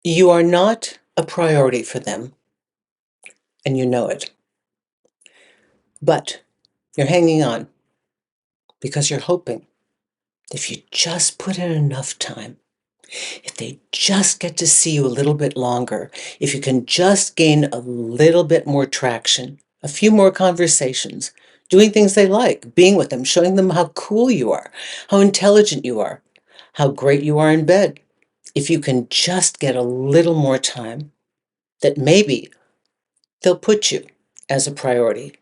You are not a priority for them, and you know it. But you're hanging on because you're hoping if you just put in enough time, if they just get to see you a little bit longer, if you can just gain a little bit more traction, a few more conversations, doing things they like, being with them, showing them how cool you are, how intelligent you are, how great you are in bed. If you can just get a little more time, that maybe they'll put you as a priority.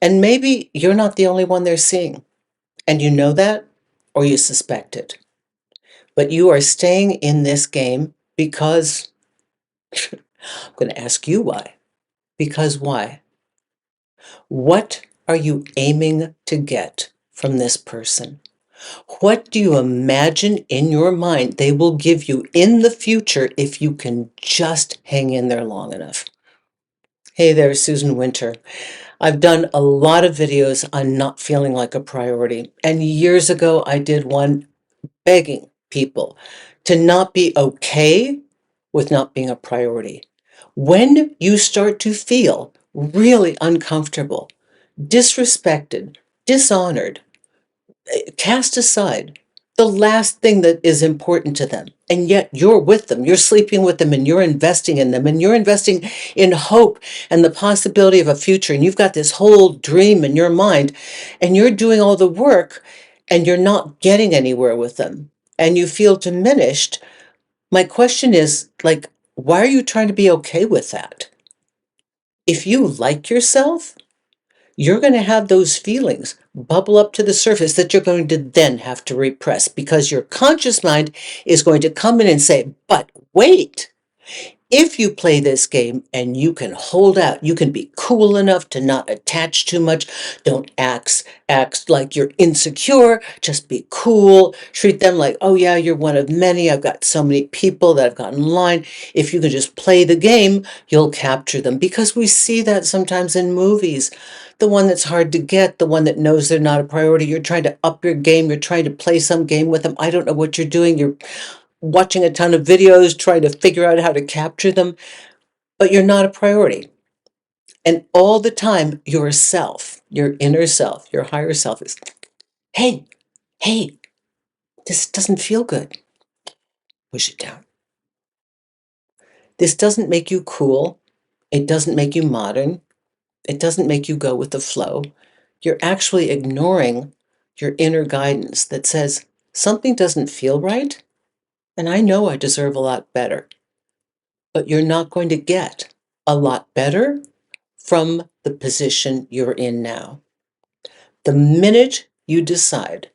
And maybe you're not the only one they're seeing. And you know that, or you suspect it. But you are staying in this game because I'm going to ask you why. Because why? What are you aiming to get from this person? What do you imagine in your mind they will give you in the future if you can just hang in there long enough? Hey there, Susan Winter. I've done a lot of videos on not feeling like a priority. And years ago, I did one begging people to not be okay with not being a priority. When you start to feel really uncomfortable, disrespected, dishonored, cast aside, the last thing that is important to them, and yet you're with them, you're sleeping with them, and you're investing in them, and you're investing in hope and the possibility of a future, and you've got this whole dream in your mind, and you're doing all the work, and you're not getting anywhere with them, and you feel diminished. My question is, like, why are you trying to be okay with that? If you like yourself, you're going to have those feelings bubble up to the surface that you're going to then have to repress, because your conscious mind is going to come in and say, but wait, if you play this game and you can hold out, you can be cool enough to not attach too much. Don't act like you're insecure. Just be cool. Treat them like, oh yeah, you're one of many. I've got so many people that I've got in line. If you can just play the game, you'll capture them. Because we see that sometimes in movies. The one that's hard to get, the one that knows they're not a priority. You're trying to up your game. You're trying to play some game with them. I don't know what you're doing. You're watching a ton of videos, trying to figure out how to capture them, but you're not a priority. And all the time, yourself, your inner self, your higher self is, hey, hey, this doesn't feel good. Push it down. This doesn't make you cool. It doesn't make you modern. It doesn't make you go with the flow. You're actually ignoring your inner guidance that says something doesn't feel right, and I know I deserve a lot better. But you're not going to get a lot better from the position you're in now. The minute you decide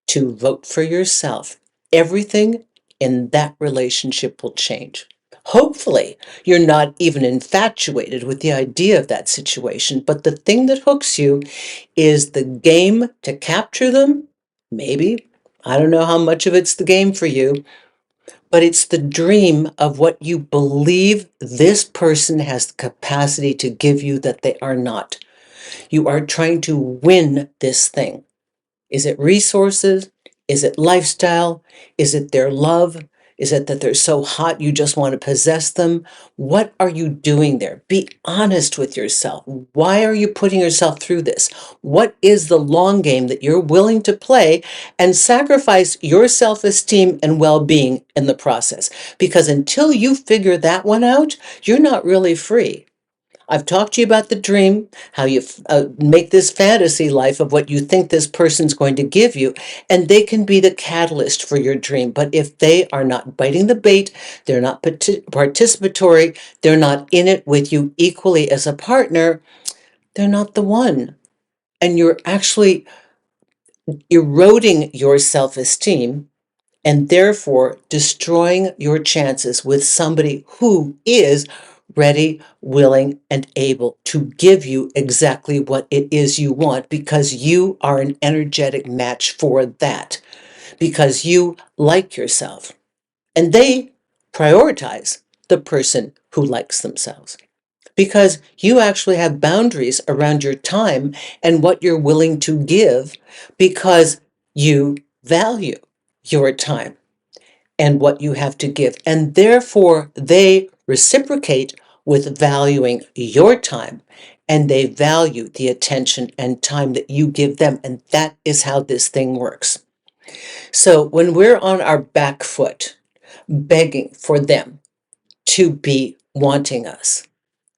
to vote for yourself, everything in that relationship will change. Hopefully, you're not even infatuated with the idea of that situation, but the thing that hooks you is the game to capture them. Maybe. I don't know how much of it's the game for you, but it's the dream of what you believe this person has the capacity to give you that they are not. You are trying to win this thing. Is it resources? Is it lifestyle? Is it their love? Is it that they're so hot you just want to possess them? What are you doing there? Be honest with yourself. Why are you putting yourself through this? What is the long game that you're willing to play and sacrifice your self-esteem and well-being in the process? Because until you figure that one out, you're not really free. I've talked to you about the dream, how you make this fantasy life of what you think this person's going to give you, and they can be the catalyst for your dream. But if they are not biting the bait, they're not participatory, they're not in it with you equally as a partner, they're not the one. And you're actually eroding your self-esteem and therefore destroying your chances with somebody who is ready, willing, and able to give you exactly what it is you want, because you are an energetic match for that, because you like yourself. And they prioritize the person who likes themselves, because you actually have boundaries around your time and what you're willing to give, because you value your time. and what you have to give. And therefore, they reciprocate with valuing your time, and they value the attention and time that you give them. And that is how this thing works. So when we're on our back foot, begging for them to be wanting us,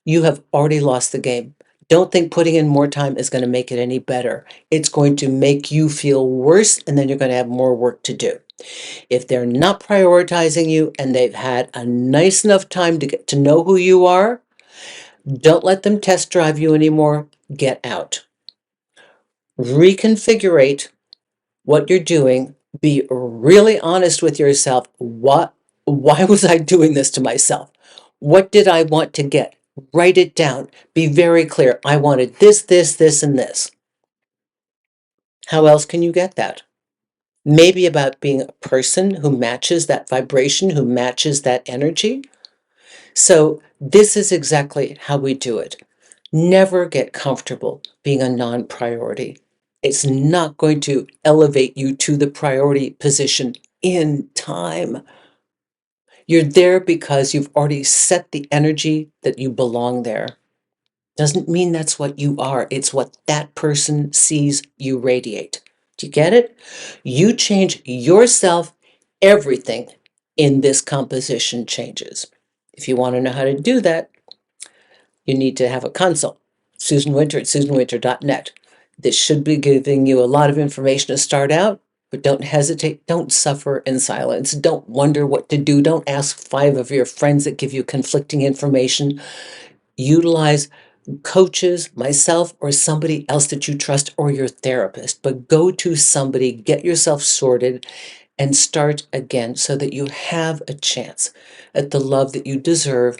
you have already lost the game. Don't think putting in more time is going to make it any better. It's going to make you feel worse, and then you're going to have more work to do. If they're not prioritizing you and they've had a nice enough time to get to know who you are, don't let them test drive you anymore. Get out. Reconfigurate what you're doing. Be really honest with yourself. Why was I doing this to myself? What did I want to get? Write it down. Be very clear. I wanted this, this, this, and this. How else can you get that? Maybe about being a person who matches that vibration, who matches that energy. So this is exactly how we do it. Never get comfortable being a non-priority. It's not going to elevate you to the priority position in time. You're there because you've already set the energy that you belong there. Doesn't mean that's what you are. It's what that person sees you radiate. Do you get it? You change yourself, everything in this composition changes. If you want to know how to do that, you need to have a consult. Susan Winter at susanwinter.net. This should be giving you a lot of information to start out, but don't hesitate. Don't suffer in silence. Don't wonder what to do. Don't ask 5 of your friends that give you conflicting information. Utilize coaches, myself, or somebody else that you trust, or your therapist. But go to somebody, get yourself sorted, and start again so that you have a chance at the love that you deserve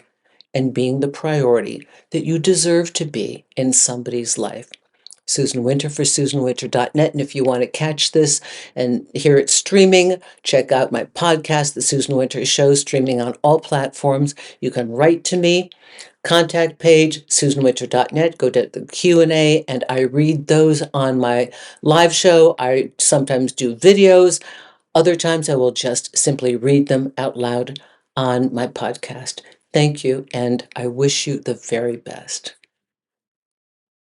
and being the priority that you deserve to be in somebody's life. Susan Winter for susanwinter.net. And if you want to catch this and hear it streaming, check out my podcast, The Susan Winter Show, streaming on all platforms. You can write to me. Contact page, susanwinter.net. Go to the Q&A, and I read those on my live show. I sometimes do videos. Other times I will just simply read them out loud on my podcast. Thank you, and I wish you the very best.